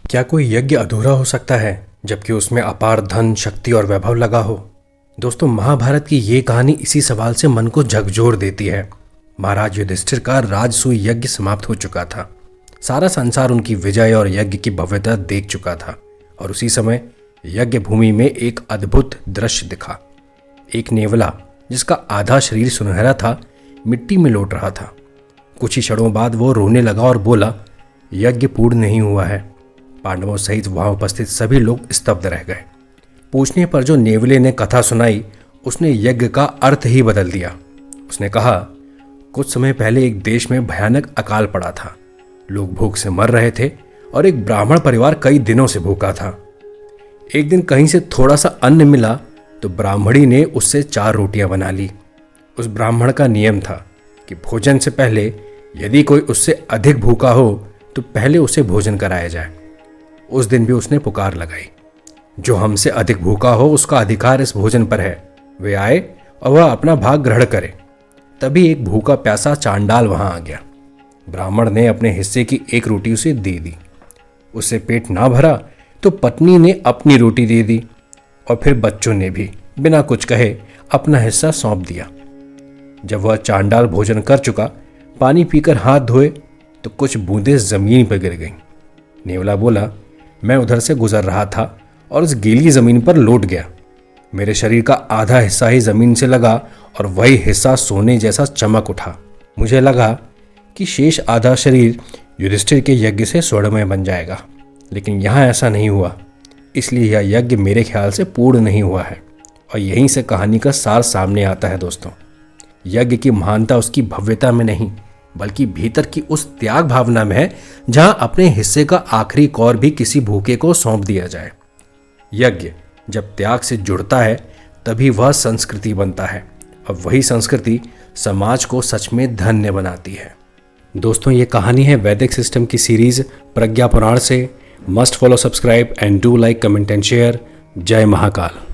क्या कोई यज्ञ अधूरा हो सकता है जबकि उसमें अपार धन, शक्ति और वैभव लगा हो? दोस्तों, महाभारत की ये कहानी इसी सवाल से मन को झकझोर देती है। महाराज युधिष्ठिर का राजसूय यज्ञ समाप्त हो चुका था। सारा संसार उनकी विजय और यज्ञ की भव्यता देख चुका था और उसी समय यज्ञ भूमि में एक अद्भुत दृश्य दिखा। एक नेवला जिसका आधा शरीर सुनहरा था, मिट्टी में लौट रहा था। कुछ ही क्षणों बाद वो रोने लगा और बोला, यज्ञ पूर्ण नहीं हुआ है। पांडवों सहित वहां उपस्थित सभी लोग स्तब्ध रह गए। पूछने पर जो नेवले ने कथा सुनाई, उसने यज्ञ का अर्थ ही बदल दिया। उसने कहा, कुछ समय पहले एक देश में भयानक अकाल पड़ा था। लोग भूख से मर रहे थे और एक ब्राह्मण परिवार कई दिनों से भूखा था। एक दिन कहीं से थोड़ा सा अन्न मिला तो ब्राह्मणी ने उससे 4 रोटियां बना ली। उस ब्राह्मण का नियम था कि भोजन से पहले यदि कोई उससे अधिक भूखा हो तो पहले उसे भोजन कराया जाए। उस दिन भी उसने पुकार लगाई, जो हमसे अधिक भूखा हो उसका अधिकार इस भोजन पर है, वे आए और वह अपना भाग ग्रहण करे। तभी एक भूखा प्यासा चांडाल वहां आ गया। ब्राह्मण ने अपने हिस्से की 1 रोटी उसे दे दी। उससे पेट ना भरा तो पत्नी ने अपनी रोटी दे दी और फिर बच्चों ने भी बिना कुछ कहे अपना हिस्सा सौंप दिया। जब वह चांडाल भोजन कर चुका, पानी पीकर हाथ धोए तो कुछ बूंदें जमीन पर गिर गईं। नेवला बोला, मैं उधर से गुजर रहा था और उस गीली जमीन पर लौट गया। मेरे शरीर का आधा हिस्सा ही जमीन से लगा और वही हिस्सा सोने जैसा चमक उठा। मुझे लगा कि शेष आधा शरीर युधिष्ठिर के यज्ञ से स्वर्णमय बन जाएगा, लेकिन यहाँ ऐसा नहीं हुआ। इसलिए यह यज्ञ मेरे ख्याल से पूर्ण नहीं हुआ है। और यहीं से कहानी का सार सामने आता है। दोस्तों, यज्ञ की महानता उसकी भव्यता में नहीं बल्कि भीतर की उस त्याग भावना में है, जहां अपने हिस्से का आखिरी कौर भी किसी भूखे को सौंप दिया जाए। यज्ञ जब त्याग से जुड़ता है तभी वह संस्कृति बनता है और वही संस्कृति समाज को सच में धन्य बनाती है। दोस्तों, ये कहानी है वैदिक सिस्टम की सीरीज प्रज्ञा पुराण से। Must follow, subscribe and do like, comment and share. जय महाकाल।